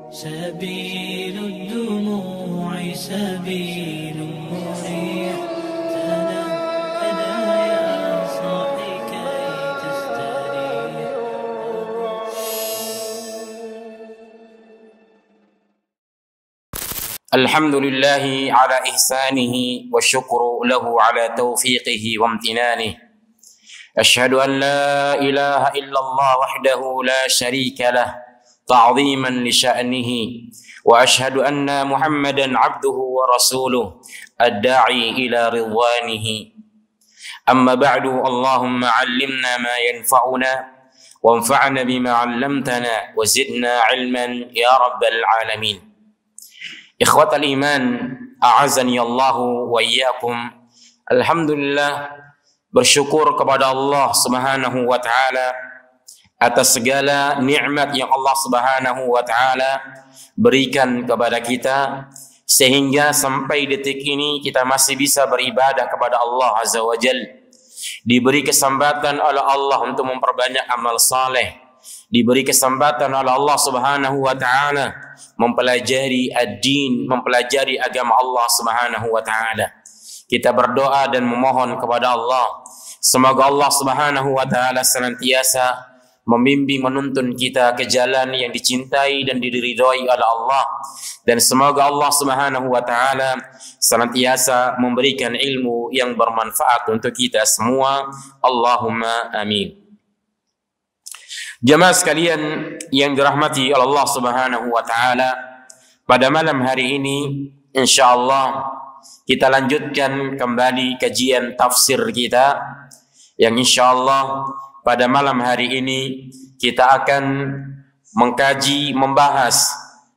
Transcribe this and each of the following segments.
سبيل الدموع سبيل مريح تنهدى يا صاحي كي تستريح. الحمد لله على إحسانه والشكر له على توفيقه وامتنانه. أشهد أن لا إله إلا الله وحده لا شريك له تعظيما لشأنه، وأشهد أن محمدا عبده ورسوله الداعي إلى رضوانه. أما بعد، اللهم علمنا ما ينفعنا وانفعنا بما علمتنا وزدنا علما يا رب العالمين. Ikhwatal iman, a'azani Allahu wa iyyakum. Alhamdulillah, bersyukur kepada Allah Subhanahu wa taala atas segala nikmat yang Allah Subhanahu wa taala berikan kepada kita sehingga sampai detik ini kita masih bisa beribadah kepada Allah Azza wa Jalla. Diberi kesempatan oleh Allah untuk memperbanyak amal saleh. Diberi kesempatan oleh Allah Subhanahu wa taala mempelajari ad-din, mempelajari agama Allah Subhanahu wa taala. Kita berdoa dan memohon kepada Allah, semoga Allah Subhanahu wa taala senantiasa membimbing menuntun kita ke jalan yang dicintai dan diridhai oleh Allah, dan semoga Allah Subhanahu wa taala senantiasa memberikan ilmu yang bermanfaat untuk kita semua. Allahumma amin. Jemaah sekalian yang dirahmati oleh Allah Subhanahu wa taala, pada malam hari ini insyaallah kita lanjutkan kembali kajian tafsir kita, yang insyaallah pada malam hari ini kita akan mengkaji, membahas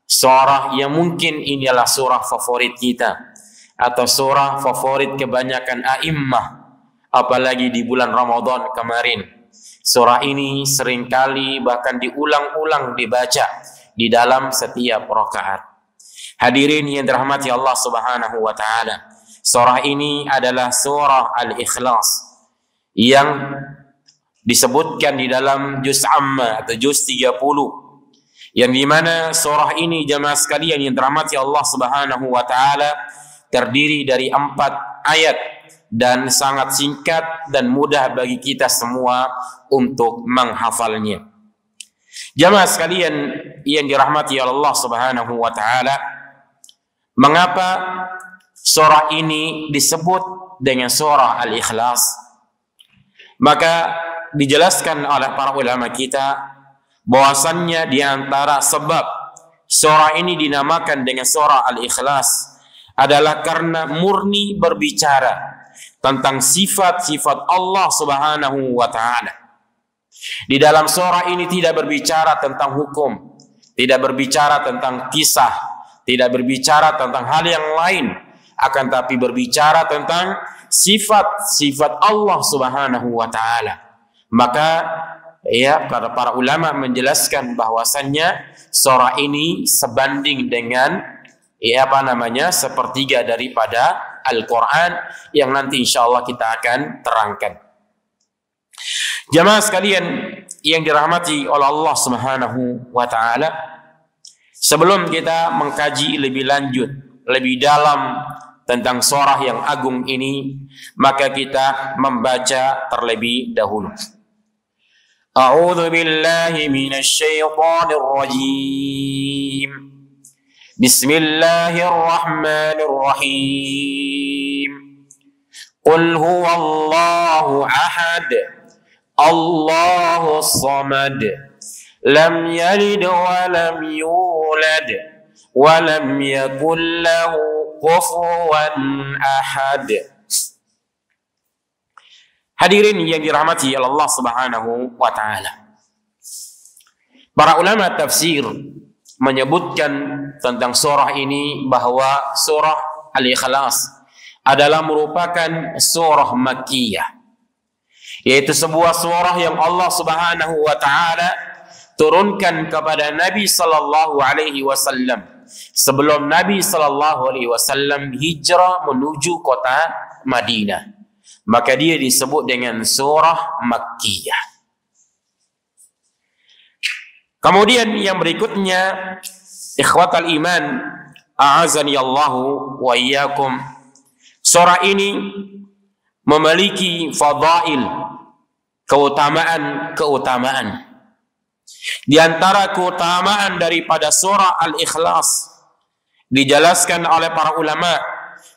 surah yang mungkin ini adalah surah favorit kita atau surah favorit kebanyakan a'immah, apalagi di bulan Ramadan kemarin. Surah ini seringkali bahkan diulang-ulang dibaca di dalam setiap rakaat. Hadirin yang dirahmati Allah Subhanahu wa taala, surah ini adalah surah Al-Ikhlas yang disebutkan di dalam juz amma atau juz 30, yang dimana surah ini jemaah sekalian yang dirahmati Allah Subhanahu wa taala terdiri dari 4 ayat dan sangat singkat dan mudah bagi kita semua untuk menghafalnya. Jamaah sekalian yang dirahmati Allah Subhanahu wa taala, mengapa surah ini disebut dengan surah Al-Ikhlas? Maka dijelaskan oleh para ulama kita bahwasannya di antara sebab surah ini dinamakan dengan surah Al-Ikhlas adalah karena murni berbicara tentang sifat-sifat Allah Subhanahu wa taala. Di dalam surah ini tidak berbicara tentang hukum, tidak berbicara tentang kisah, tidak berbicara tentang hal yang lain, akan tapi berbicara tentang sifat-sifat Allah Subhanahu wa taala. Maka ya, para ulama menjelaskan bahwasannya surah ini sebanding dengan sepertiga daripada Al-Quran yang nanti insyaallah kita akan terangkan. Jamaah sekalian yang dirahmati oleh Allah Subhanahu wa taala, sebelum kita mengkaji lebih lanjut, lebih dalam tentang surah yang agung ini, maka kita membaca terlebih dahulu. A'udzu billahi minasy syaithanir rajim. Bismillahirrahmanirrahim. Qul huwallahu ahad, Allahus samad, lam yalid wa lam yulad wa lam yakul lahu kufuwan ahad. Hadirin yang dirahmati Allah Subhanahu wa taala, para ulama tafsir menyebutkan tentang surah ini bahwa surah Al-Ikhlas adalah merupakan surah Makkiyah, yaitu sebuah surah yang Allah Subhanahu wa taala turunkan kepada Nabi sallallahu alaihi wasallam sebelum Nabi sallallahu alaihi wasallam hijrah menuju kota Madinah. Maka dia disebut dengan surah Makkiyah. Kemudian yang berikutnya Ikhwatal iman, a'azani Allahu wa iyyakum. Surah ini memiliki fadail, keutamaan. Di antara keutamaan daripada surah Al-Ikhlas dijelaskan oleh para ulama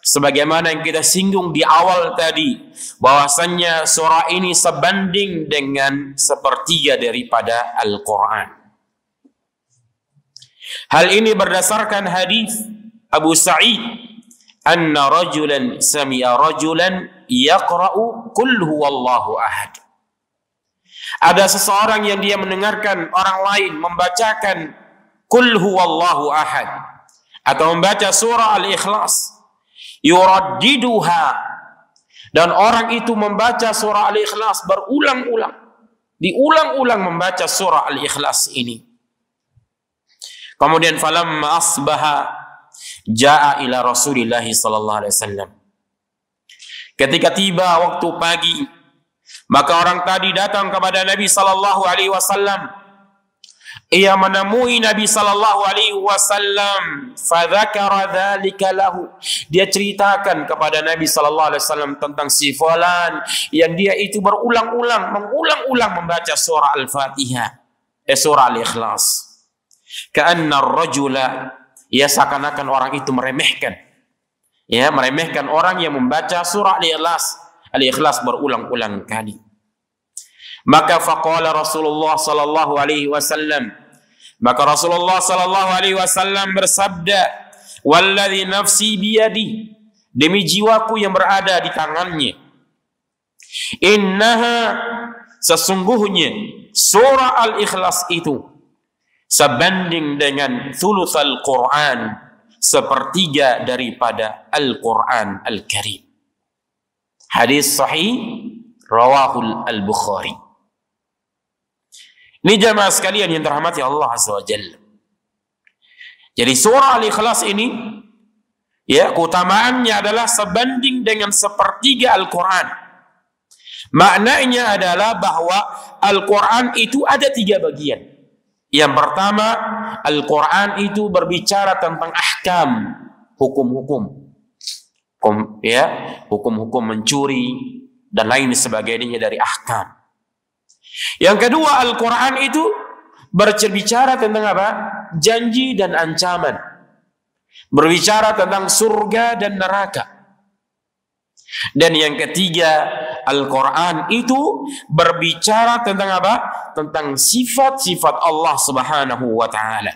sebagaimana yang kita singgung di awal tadi, bahwasannya surah ini sebanding dengan sepertiga daripada Al-Quran. Hal ini berdasarkan hadis Abu Sa'id, anna rajulan sami'a rajulan yaqra'u qul huwallahu ahad. Ada seseorang yang dia mendengarkan orang lain membacakan qul huwallahu ahad atau membaca surah Al-Ikhlas, yuraddiduha, dan orang itu membaca surah Al-Ikhlas berulang-ulang, diulang-ulang membaca surah Al-Ikhlas ini. Kemudian falamma asbaha jaa ila Rasulillah sallallahu alaihi wasallam. Ketika tiba waktu pagi, maka orang tadi datang kepada Nabi sallallahu alaihi wasallam. Ia menemui Nabi sallallahu alaihi wasallam, fadzakara dzalika lahu. Dia ceritakan kepada Nabi sallallahu alaihi wasallam tentang si fulan yang dia itu mengulang-ulang membaca surah Al-Fatihah, surah Al-Ikhlas. Ka'anna ar-rajula, ya seakan-akan orang itu meremehkan orang yang membaca surah Al-Ikhlas berulang-ulang kali. Maka faqala Rasulullah sallallahu alaihi wasallam, maka Rasulullah sallallahu alaihi wasallam bersabda, walladzi nafsi biyadi, demi jiwaku yang berada di tangannya, innaha, sesungguhnya surah Al-Ikhlas itu sebanding dengan thulutsal Quran, sepertiga daripada Al-Quran Al-Karim. Hadis sahih rawahul Al-Bukhari. Ini jamaah sekalian yang dirahmati Allah Azza wa Jalla. Jadi surah Al-Ikhlas ini, ya, keutamaannya adalah sebanding dengan sepertiga Al-Quran. Maknanya adalah bahwa Al-Quran itu ada 3 bagian. Yang pertama, Al-Quran itu berbicara tentang ahkam, hukum-hukum, hukum-hukum mencuri dan lain sebagainya dari ahkam. Yang kedua, Al-Quran itu berbicara tentang apa? Janji dan ancaman. Berbicara tentang surga dan neraka. Dan yang ketiga, Al-Quran itu berbicara tentang apa? Tentang sifat-sifat Allah Subhanahu wa ta'ala.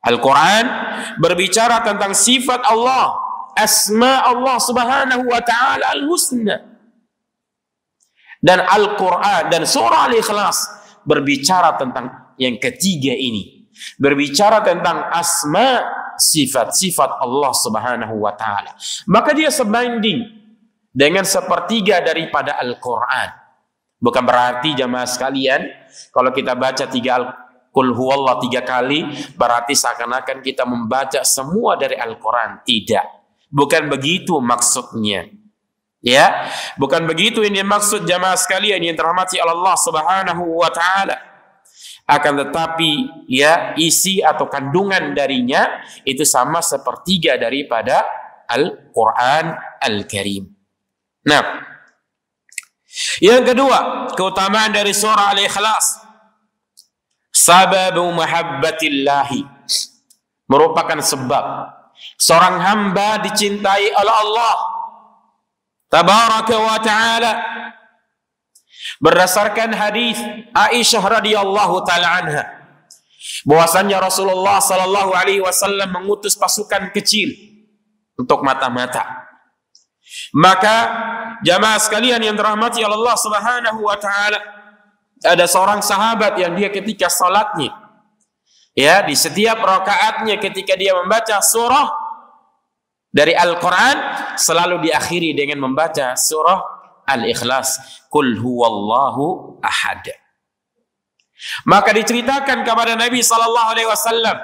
Al-Quran berbicara tentang sifat Allah, asma Allah Subhanahu wa ta'ala al-husna. Dan Al-Quran dan surah Al-Ikhlas berbicara tentang yang ketiga ini, berbicara tentang asma, sifat-sifat Allah Subhanahu wa ta'ala. Maka dia sebanding dengan sepertiga daripada Al-Quran. Bukan berarti jamaah sekalian, kalau kita baca Qul huwallah 3 kali, berarti seakan-akan kita membaca semua dari Al-Quran. Tidak. Bukan begitu maksudnya. Ya, bukan begitu ini maksud jamaah sekalian yang dirahmati Allah Subhanahu wa ta'ala. Akan tetapi, ya, isi atau kandungan darinya itu sama sepertiga daripada Al-Quran Al-Karim. Nah, yang kedua, keutamaan dari surah Al-Ikhlas, sababu mahabbatillahi, merupakan sebab seorang hamba dicintai oleh Allah Tabaraka wa ta'ala. Berdasarkan hadis Aisyah radhiyallahu taala anha, bahwasannya Rasulullah sallallahu alaihi wasallam mengutus pasukan kecil untuk mata-mata. Maka jamaah sekalian yang dirahmati Allah Subhanahu wa taala, ada seorang sahabat yang dia ketika salatnya, ya, di setiap rakaatnya ketika dia membaca surah dari Al-Quran, selalu diakhiri dengan membaca surah Al-Ikhlas, Qul huwallahu ahad. Maka diceritakan kepada Nabi sallallahu alaihi wasallam,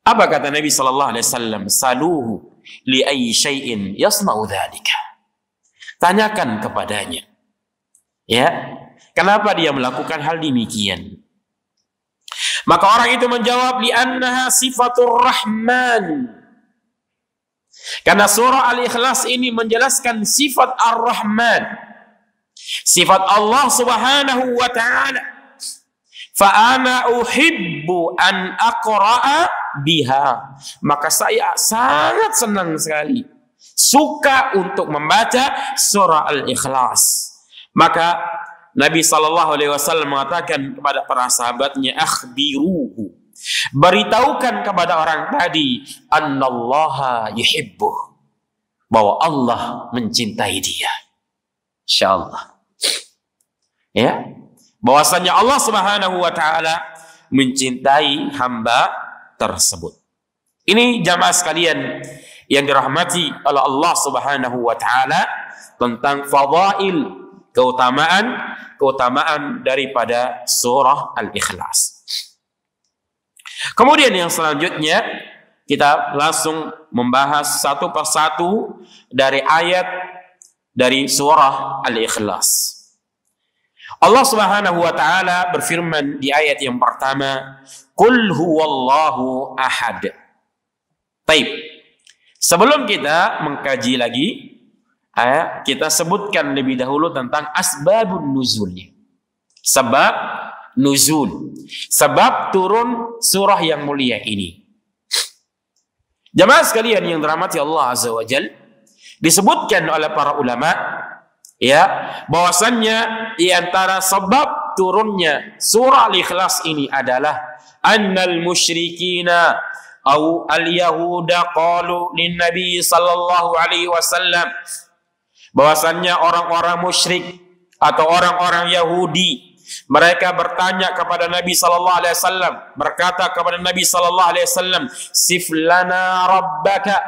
apa kata Nabi sallallahu alaihi wasallam? Saluhu li ayyi syai'in yasna'u dzalika. Tanyakan kepadanya, ya, kenapa dia melakukan hal demikian. Maka orang itu menjawab, li'annaha sifatur rahman. Karena surah Al-Ikhlas ini menjelaskan sifat Ar-Rahman, sifat Allah Subhanahu wa ta'ala. Fa'ana uhibbu an aqra'a biha. Maka saya sangat senang sekali, suka untuk membaca surah Al-Ikhlas. Maka Nabi SAW mengatakan kepada para sahabatnya, akhbiruhu, beritahukan kepada orang tadi, annallaha yuhibbuh, bahwa Allah mencintai dia. Insyaallah. Ya, bahwasanya Allah Subhanahu wa taala mencintai hamba tersebut. Ini jamaah sekalian yang dirahmati oleh Allah Subhanahu wa taala tentang fadail, keutamaan daripada surah Al-Ikhlas. Kemudian yang selanjutnya kita langsung membahas satu persatu dari ayat dari surah Al-Ikhlas. Allah Subhanahu wa taala berfirman di ayat yang pertama, "Qul huwallahu ahad." Baik. Sebelum kita mengkaji lagi, kita sebutkan lebih dahulu tentang asbabun nuzulnya. Sebab nuzul, sebab turun surah yang mulia ini. Jamaah sekalian yang dirahmati Allah Azza wa Jalla, disebutkan oleh para ulama ya bahwasannya di antara sebab turunnya surah Al-Ikhlas ini adalah annal musyrikina au al-yahuda qalu lin nabi sallallahu alaihi wasallam, bahwasannya orang-orang musyrik atau orang-orang Yahudi, mereka bertanya kepada Nabi sallallahu alaihi wasallam, berkata kepada Nabi sallallahu alaihi wasallam, sif lana rabbaka,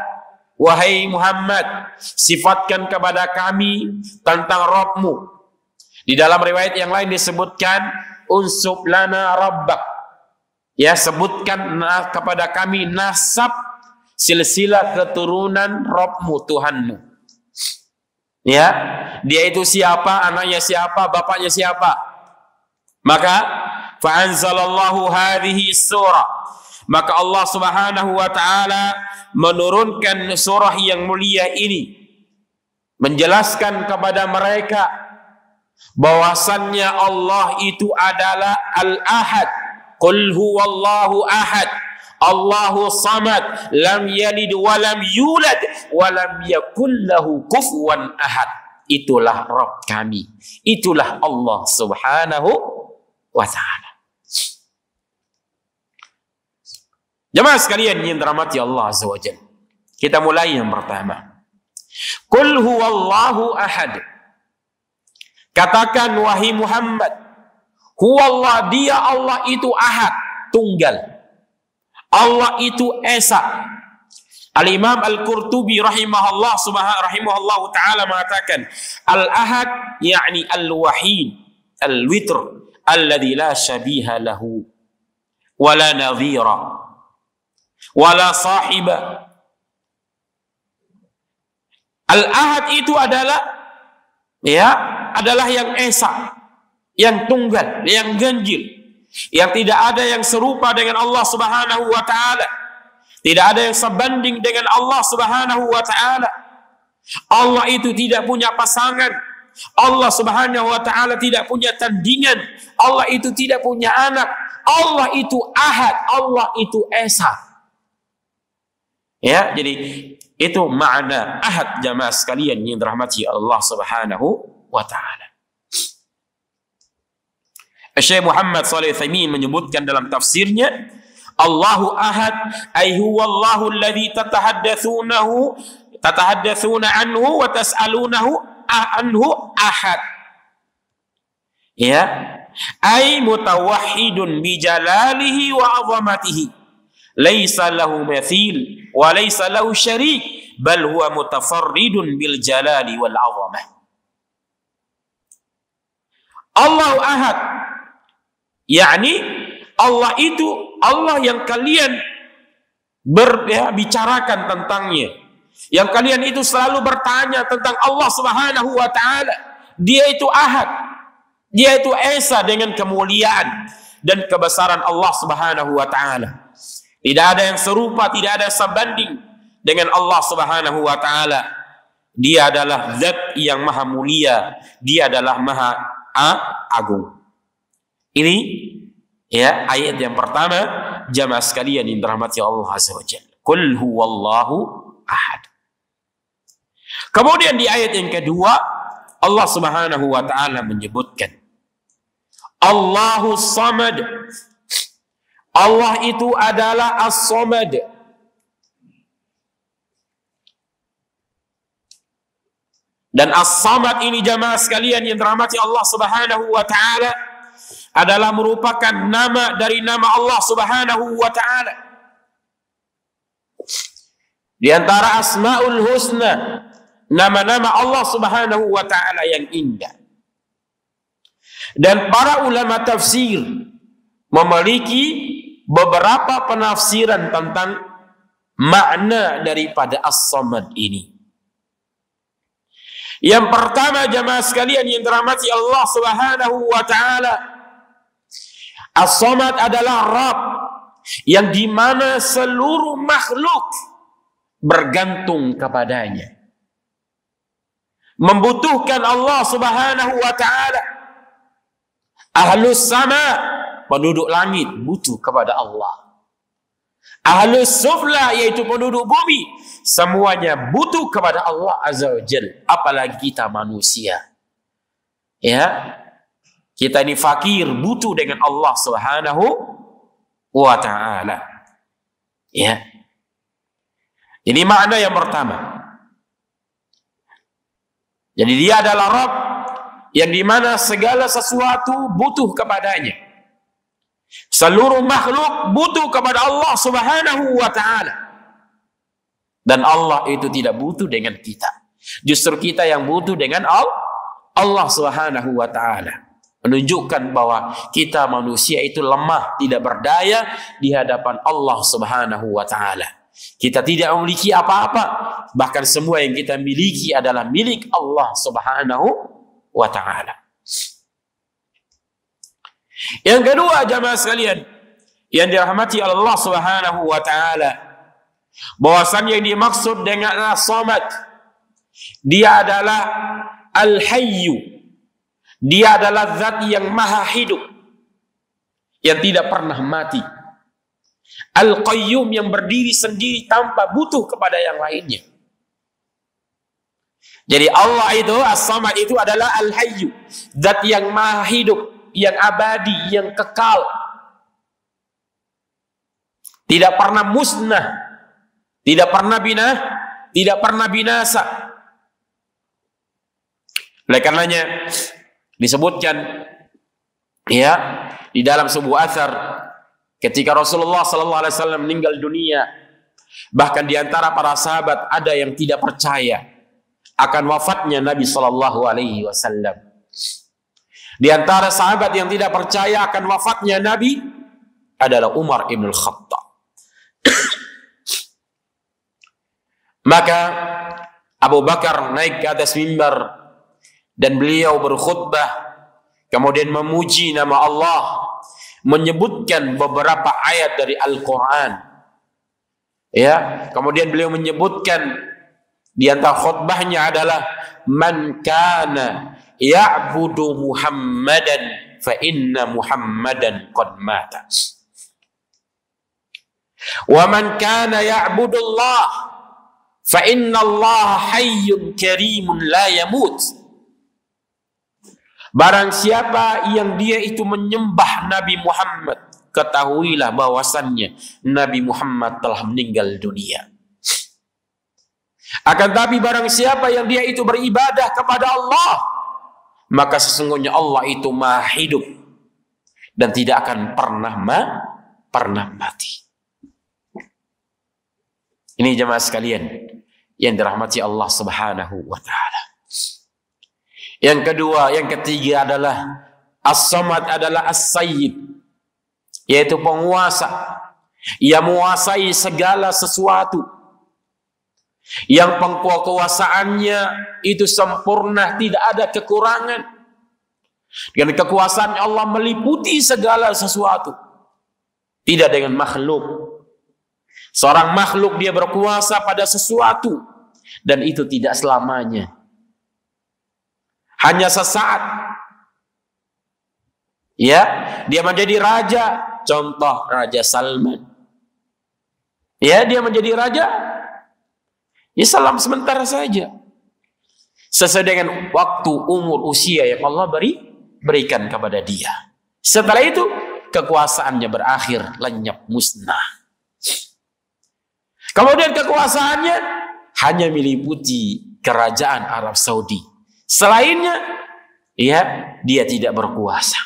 wahai Muhammad, sifatkan kepada kami tentang Rabbmu. Di dalam riwayat yang lain disebutkan unsub lana rabbak, ya, sebutkan kepada kami nasab silsilah keturunan Rabbmu, Tuhanmu. Ya, dia itu siapa, anaknya siapa, bapaknya siapa. Maka fa'anzalallahu hadhihi surah, maka Allah Subhanahu wa taala menurunkan surah yang mulia ini menjelaskan kepada mereka bahwasannya Allah itu adalah Al-Ahad. Qul huwallahu ahad, Allahu samad, lam yalid wa lam yulad wa lam yakul lahu kufuwan ahad. Itulah Rabb kami, itulah Allah Subhanahu wa ta'ala. Jemaah sekalian yang dirahmati Allah Azza wa Jalla, kita mulai yang pertama. Qul huwallahu ahad. Katakan wahai Muhammad, huwallah, dia Allah itu ahad, tunggal. Allah itu esa. Al-Imam Al-Qurtubi rahimahullah ta'ala mengatakan, al-ahad yakni al-wahid, al-witr, alladhi la syabiha lahu, wala nadhira, wala sahiba. Al-ahad itu adalah adalah yang esa, yang tunggal, yang ganjil, yang tidak ada yang serupa dengan Allah Subhanahu wa ta'ala, tidak ada yang sebanding dengan Allah Subhanahu wa ta'ala. Allah itu tidak punya pasangan, Allah Subhanahu wa ta'ala tidak punya tandingan, Allah itu tidak punya anak, Allah itu ahad, Allah itu esa. Ya, jadi itu makna ahad jamaah sekalian yang dirahmati Allah Subhanahu wa ta'ala. Syekh Muhammad Shalih Al-Utsaimin menyebutkan dalam tafsirnya, Allahu ahad ay huwallahu alladhi tatahaddatsuna anhu wa tas'alunahu anhu ahad. Ya, ay mutawahhidun bi jalalihi wa 'azamatihi, laisa lahu mathil wa laisa lahu syarik, bal huwa mutafarridun bil jalali wal 'azamah. Allahu ahad, yakni Allah itu Allah yang kalian bicarakan tentangnya, yang kalian itu selalu bertanya tentang Allah Subhanahu wa ta'ala. Dia itu ahad, dia itu esa dengan kemuliaan, dan kebesaran Allah Subhanahu wa taala. Tidak ada yang serupa, tidak ada sebanding dengan Allah Subhanahu wa taala. Dia adalah zat yang maha mulia, dia adalah maha agung. Ini ya ayat yang pertama, jamaah sekalian yang dirahmati Allah Azza wa Jalla. Qul huwallahu ahad. Kemudian di ayat yang kedua, Allah Subhanahu wa taala menyebutkan Allahus Samad. Allah itu adalah As-Samad. Dan As-Samad ini jamaah sekalian yang dirahmati Allah Subhanahu wa taala adalah merupakan nama dari nama Allah Subhanahu wa taala. Di antara Asmaul Husna, nama-nama Allah Subhanahu wa taala yang indah. Dan para ulama tafsir memiliki beberapa penafsiran tentang makna daripada As-Samad ini. Yang pertama jamaah sekalian yang dirahmati Allah Subhanahu wa taala, As-Samad adalah Rabb yang dimana seluruh makhluk bergantung kepadanya, membutuhkan Allah Subhanahu wa taala. Ahlus sama, penduduk langit, butuh kepada Allah. Ahlus sufla, yaitu penduduk bumi, semuanya butuh kepada Allah Azza wa Jalla. Apalagi kita manusia, ya, kita ini fakir, butuh dengan Allah Subhanahu wa taala. Ya. Ini makna yang pertama. Jadi dia adalah Rabb yang dimana segala sesuatu butuh kepadanya. Seluruh makhluk butuh kepada Allah Subhanahu wa taala. Dan Allah itu tidak butuh dengan kita. Justru kita yang butuh dengan Allah Subhanahu wa taala. Menunjukkan bahwa kita manusia itu lemah, tidak berdaya di hadapan Allah Subhanahu wa taala. Kita tidak memiliki apa-apa, bahkan semua yang kita miliki adalah milik Allah Subhanahu wa taala. Yang kedua jamaah sekalian yang dirahmati Allah Subhanahu wa taala, bahwasannya yang dimaksud dengan As-Samad, dia adalah Al-Hayyu. Dia adalah zat yang maha hidup, yang tidak pernah mati. Al-Qayyum, yang berdiri sendiri tanpa butuh kepada yang lainnya. Jadi Allah itu, As-Samad itu adalah Al-Hayyu, zat yang maha hidup, yang abadi, yang kekal, tidak pernah musnah, tidak pernah binasa. Oleh karenanya disebutkan ya di dalam sebuah athar, ketika Rasulullah sallallahu alaihi wasallam meninggal dunia, bahkan di antara para sahabat ada yang tidak percaya akan wafatnya Nabi sallallahu alaihi wasallam. Di antara sahabat yang tidak percaya akan wafatnya Nabi adalah Umar ibn al-Khattab. Maka Abu Bakar naik ke atas mimbar dan beliau berkhutbah, kemudian memuji nama Allah, menyebutkan beberapa ayat dari Al-Quran. Ya, kemudian beliau menyebutkan di antara khutbahnya adalah man kana ya'budu Muhammadan fa inna Muhammadan qad mata. Wa man kana ya'budu Allah fa inna Allah hayyun karimun la yamut. Barang siapa yang dia itu menyembah Nabi Muhammad, ketahuilah bahwasannya Nabi Muhammad telah meninggal dunia. Akan tapi barang siapa yang dia itu beribadah kepada Allah, maka sesungguhnya Allah itu maha hidup dan tidak akan pernah mati. Ini jemaah sekalian yang dirahmati Allah Subhanahu wa taala. Yang kedua, yang ketiga adalah As-Samad adalah As-Sayyid, yaitu penguasa yang menguasai segala sesuatu, yang pengkuasaannya itu sempurna, tidak ada kekurangan. Dengan kekuasaan Allah meliputi segala sesuatu. Tidak dengan makhluk. Seorang makhluk dia berkuasa pada sesuatu. Dan itu tidak selamanya. Hanya sesaat. Ya, dia menjadi raja. Contoh Raja Salman. Ya, dia menjadi raja. Ya, salam sementara saja. Sesuai dengan waktu, umur, usia yang Allah berikan kepada dia. Setelah itu kekuasaannya berakhir, lenyap, musnah. Kemudian kekuasaannya hanya meliputi kerajaan Arab Saudi. Selainnya, ya, dia tidak berkuasa.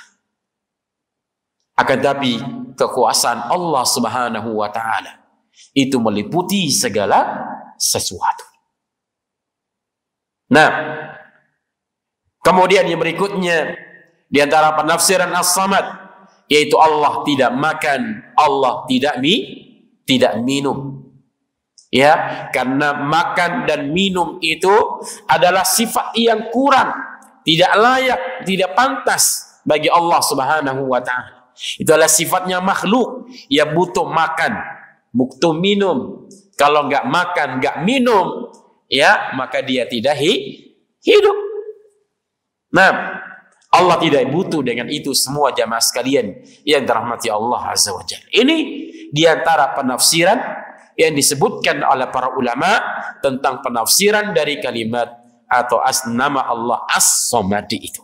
Akan tapi kekuasaan Allah Subhanahu wa taala itu meliputi segala sesuatu. Nah, kemudian yang berikutnya di antara penafsiran As-Samad, yaitu Allah tidak makan, Allah tidak minum. Ya, karena makan dan minum itu adalah sifat yang kurang, tidak layak, tidak pantas bagi Allah Subhanahu wa taala. Itu adalah sifatnya makhluk yang butuh makan, butuh minum. Kalau nggak makan, nggak minum, ya, maka dia tidak hidup. Nah, Allah tidak butuh dengan itu semua jamaah sekalian yang dirahmati Allah Azza wa Jalla. Ini diantara penafsiran yang disebutkan oleh para ulama tentang penafsiran dari kalimat atau nama Allah As-Samadi itu.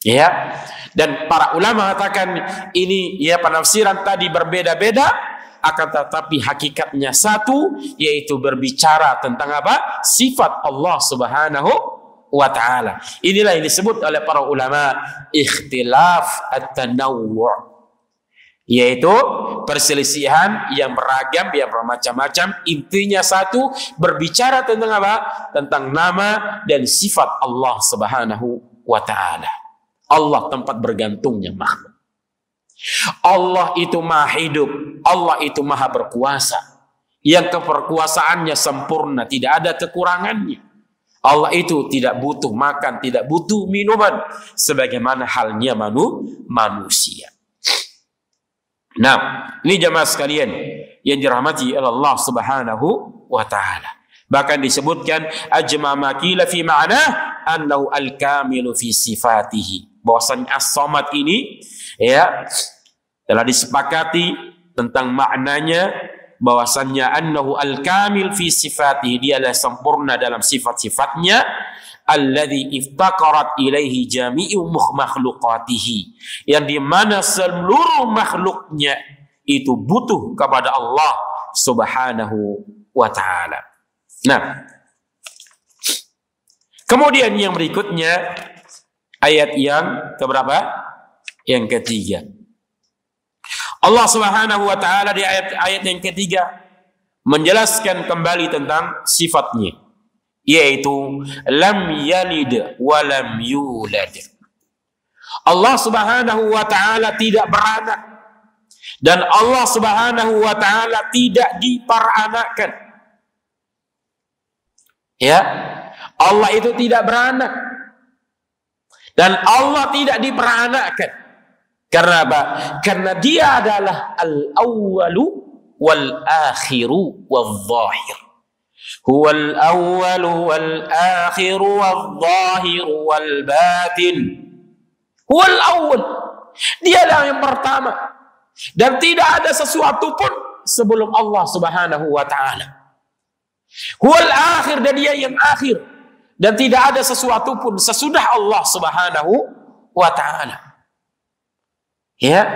Ya, dan para ulama katakan ini ya penafsiran tadi berbeda-beda, akan tetapi hakikatnya satu, yaitu berbicara tentang apa? Sifat Allah Subhanahu wa taala. Inilah yang disebut oleh para ulama ikhtilaf at-tanawwu', yaitu perselisihan yang beragam, yang bermacam-macam. Intinya satu, berbicara tentang apa? Tentang nama dan sifat Allah Subhanahu wa taala. Allah tempat bergantungnya makhluk. Allah itu maha hidup, Allah itu maha berkuasa, yang keperkuasaannya sempurna, tidak ada kekurangannya. Allah itu tidak butuh makan, tidak butuh minuman, sebagaimana halnya manusia. Nah, ini jamaah sekalian yang dirahmati oleh Allah Subhanahu wa taala. Bahkan disebutkan ajma ma qila fi ma'nah annahu al-kamilu fi sifatihi. Bahwasanya As-Samad ini ya telah disepakati tentang maknanya, bahwasannya annahu al-kamil fi sifatihi, dia adalah sempurna dalam sifat-sifatnya, alladzi iftaqarat ilaihi jami'u makhluqatihi, yang dimana seluruh makhluknya itu butuh kepada Allah Subhanahu wa taala. Nah, kemudian yang berikutnya ayat yang keberapa? Yang ketiga. Allah Subhanahu wa taala di ayat yang ketiga menjelaskan kembali tentang sifatnya, yaitu lam yalid wa lam yulad. Allah Subhanahu wa taala tidak beranak dan Allah Subhanahu wa taala tidak diperanakkan. Ya, Allah itu tidak beranak dan Allah tidak diperanakkan. Karena apa? Karena dia adalah al-awwalu wal-akhiru wal-zahir. Huwal awwalu wal-akhiru wal-zahiru wal-batin. Huwal awwal. Dia adalah yang pertama. Dan tidak ada sesuatu pun sebelum Allah Subhanahu wa ta'ala. Huwal akhir, dan dia yang akhir. Dan tidak ada sesuatu pun sesudah Allah Subhanahu wa ta'ala. Ya,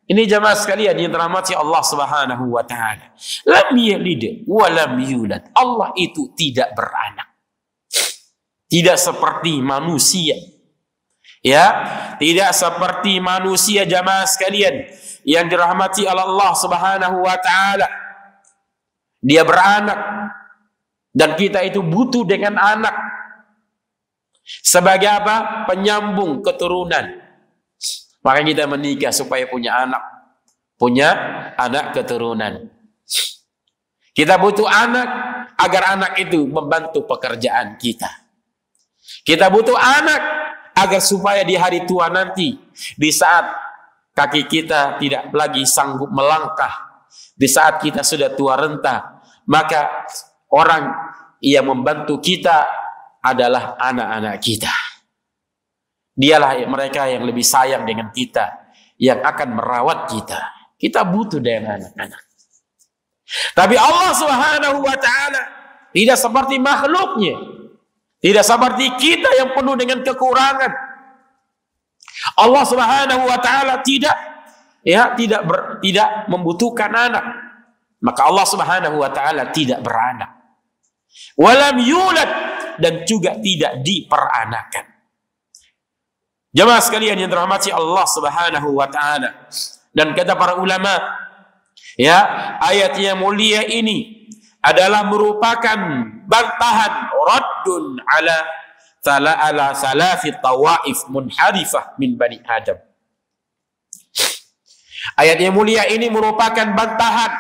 ini jamaah sekalian yang dirahmati Allah Subhanahu wa taala. Lam yalid wa lam yulad. Allah itu tidak beranak. Tidak seperti manusia. Ya, tidak seperti manusia jamaah sekalian yang dirahmati Allah Subhanahu wa taala. Dia beranak dan kita itu butuh dengan anak. Sebagai apa? Penyambung keturunan. Maka kita menikah supaya punya anak keturunan. Kita butuh anak agar anak itu membantu pekerjaan kita. Kita butuh anak agar supaya di hari tua nanti, di saat kaki kita tidak lagi sanggup melangkah, di saat kita sudah tua renta, maka orang yang membantu kita adalah anak-anak kita. Dialah mereka yang lebih sayang dengan kita, yang akan merawat kita. Kita butuh dengan anak-anak. Tapi Allah Subhanahu wa taala tidak seperti makhluknya. Tidak seperti kita yang penuh dengan kekurangan. Allah Subhanahu wa taala tidak membutuhkan anak. Maka Allah Subhanahu wa taala tidak beranak. Walam yulad, dan juga tidak diperanakan. Jemaah sekalian yang dirahmati Allah Subhanahu wa taala. Dan kata para ulama, ayat yang mulia ini adalah merupakan bantahan raddun ala salafi tawaif munharifah min bani Adam. Ayat yang mulia ini merupakan bantahan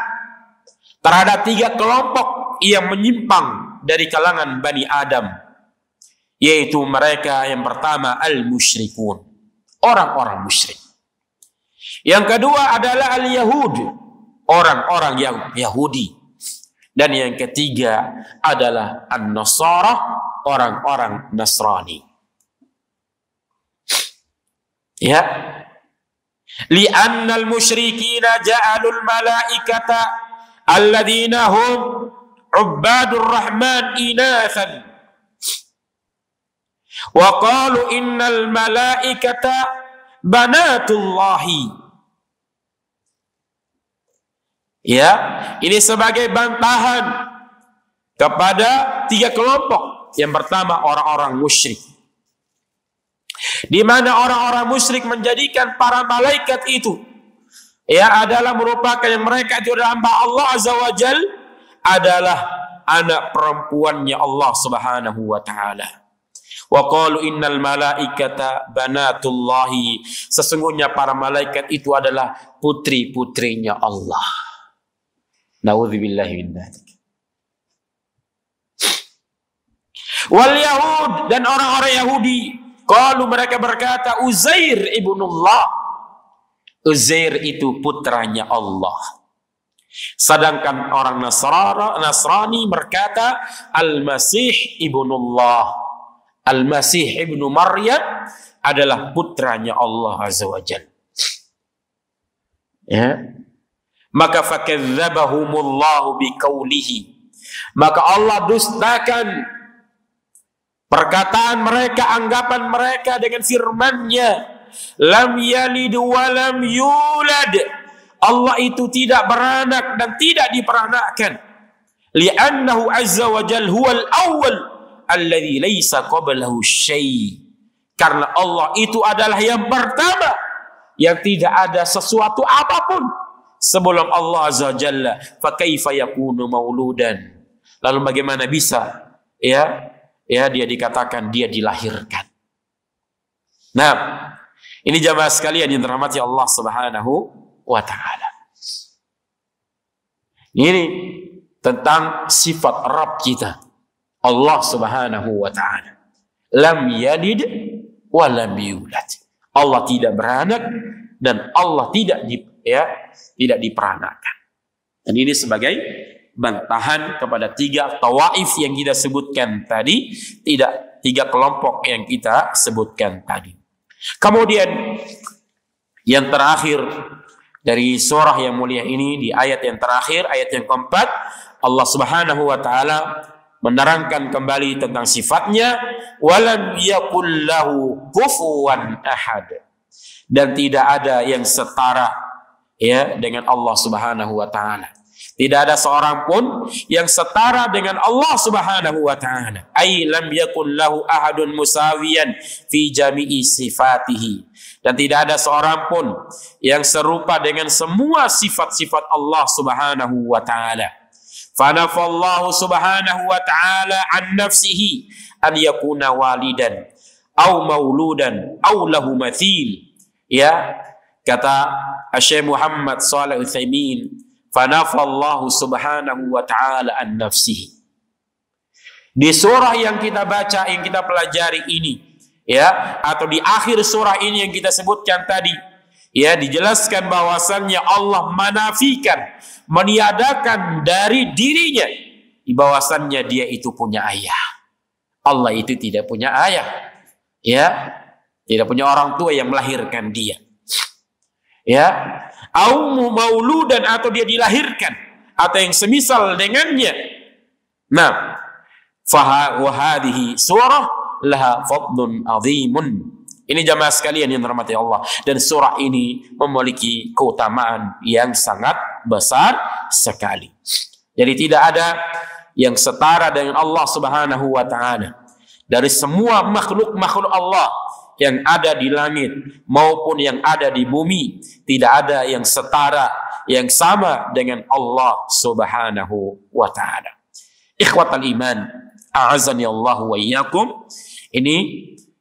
terhadap 3 kelompok yang menyimpang dari kalangan Bani Adam, yaitu mereka yang pertama al-musyrikun, orang-orang musyrik. Yang kedua adalah al-Yahud, orang-orang yang Yahudi. Dan yang ketiga adalah an-Nasara, orang-orang Nasrani. Ya. Li'anna al-musyrikina ja'alul malaikata alladzina hum ubbadur rahman inathan. Wa qalu innal malaikata banatullahi. Ya, ini sebagai bantahan kepada 3 kelompok. Yang pertama orang-orang musyrik, di mana orang-orang musyrik menjadikan para malaikat itu adalah merupakan yang mereka itu adalah hamba Allah Azza wa Jal, adalah anak perempuannya Allah Subhanahu wa taala. Wa qalu innal malaikata banatullahi, sesungguhnya para malaikat itu adalah putri-putrinya Allah. Na'udzubillahi min dzalik. Wal Yahud, dan orang-orang Yahudi, qalu, mereka berkata, Uzair ibnullah, Uzair itu putranya Allah. Sedangkan orang Nasrani berkata Al-Masih ibnullah, Al-Masih ibnu Maryam adalah putranya Allah Azza wa Jalla. Ya. Maka fakadzabahumullahu biqaulihi, maka Allah dustakan perkataan mereka, anggapan mereka dengan firman-Nya, lam yalid wa lam yulad, Allah itu tidak beranak dan tidak diperanakkan. Li'annahu azza wa jal huwal awwal alladzi laisa qablahu syai', karena Allah itu adalah yang pertama yang tidak ada sesuatu apapun sebelum Allah Azza wa Jalla. Fa kaifa yakunu mauludan, lalu bagaimana bisa dia dikatakan dia dilahirkan. Nah, ini jamaah sekalian yang dirahmati Allah Subhanahu wa taala. Ini tentang sifat Rabb kita, Allah Subhanahu wa taala. Lam yalid wa lam yulad. Allah tidak beranak dan Allah tidak diperanakan. Dan ini sebagai bantahan kepada 3 tawaif yang kita sebutkan tadi, 3 kelompok yang kita sebutkan tadi. Kemudian yang terakhir dari surah yang mulia ini, di ayat yang terakhir, ayat yang keempat, Allah Subhanahu wa taala menerangkan kembali tentang sifatnya, walam yakul lahu kufuwan ahad, dan tidak ada yang setara dengan Allah Subhanahu wa taala. Tidak ada seorang pun yang setara dengan Allah Subhanahu wa taala. Ai lam yakul lahu ahadun musawiyan fi jami'i sifatihi. Dan tidak ada seorang pun yang serupa dengan semua sifat-sifat Allah Subhanahu wa taala. Fanafallahu Subhanahu wa taala an nafsihi an yakuna walidan au mauludan au lahu mathil. Ya, kata Syekh Muhammad Shalih Utsaimin, fanafallahu Subhanahu wa taala an nafsihi. Di surah yang kita baca, yang kita pelajari ini, ya, atau di akhir surah ini yang kita sebutkan tadi, ya, dijelaskan bahwasannya Allah menafikan, meniadakan dari dirinya di bahwasannya dia itu punya ayah. Allah itu tidak punya ayah, ya, tidak punya orang tua yang melahirkan dia, ya, au mauludan, atau dia dilahirkan atau yang semisal dengannya. Nah, wa hadhihi surah laha fadlun azimun. Ini jamaah sekalian yang dirahmati Allah, dan surah ini memiliki keutamaan yang sangat besar sekali. Jadi tidak ada yang setara dengan Allah Subhanahu wa taala. Dari semua makhluk-makhluk Allah yang ada di langit maupun yang ada di bumi, tidak ada yang setara, yang sama dengan Allah Subhanahu wa taala. Ikhwatal iman, a'azani Allah wa iyyakum. Ini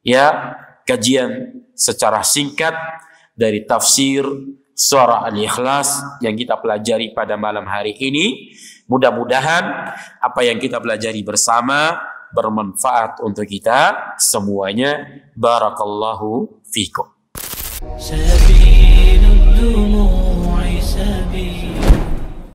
ya kajian secara singkat dari tafsir surah Al-Ikhlas yang kita pelajari pada malam hari ini. Mudah-mudahan apa yang kita pelajari bersama bermanfaat untuk kita semuanya. Barakallahu fikum. سبيل الدموع سبيل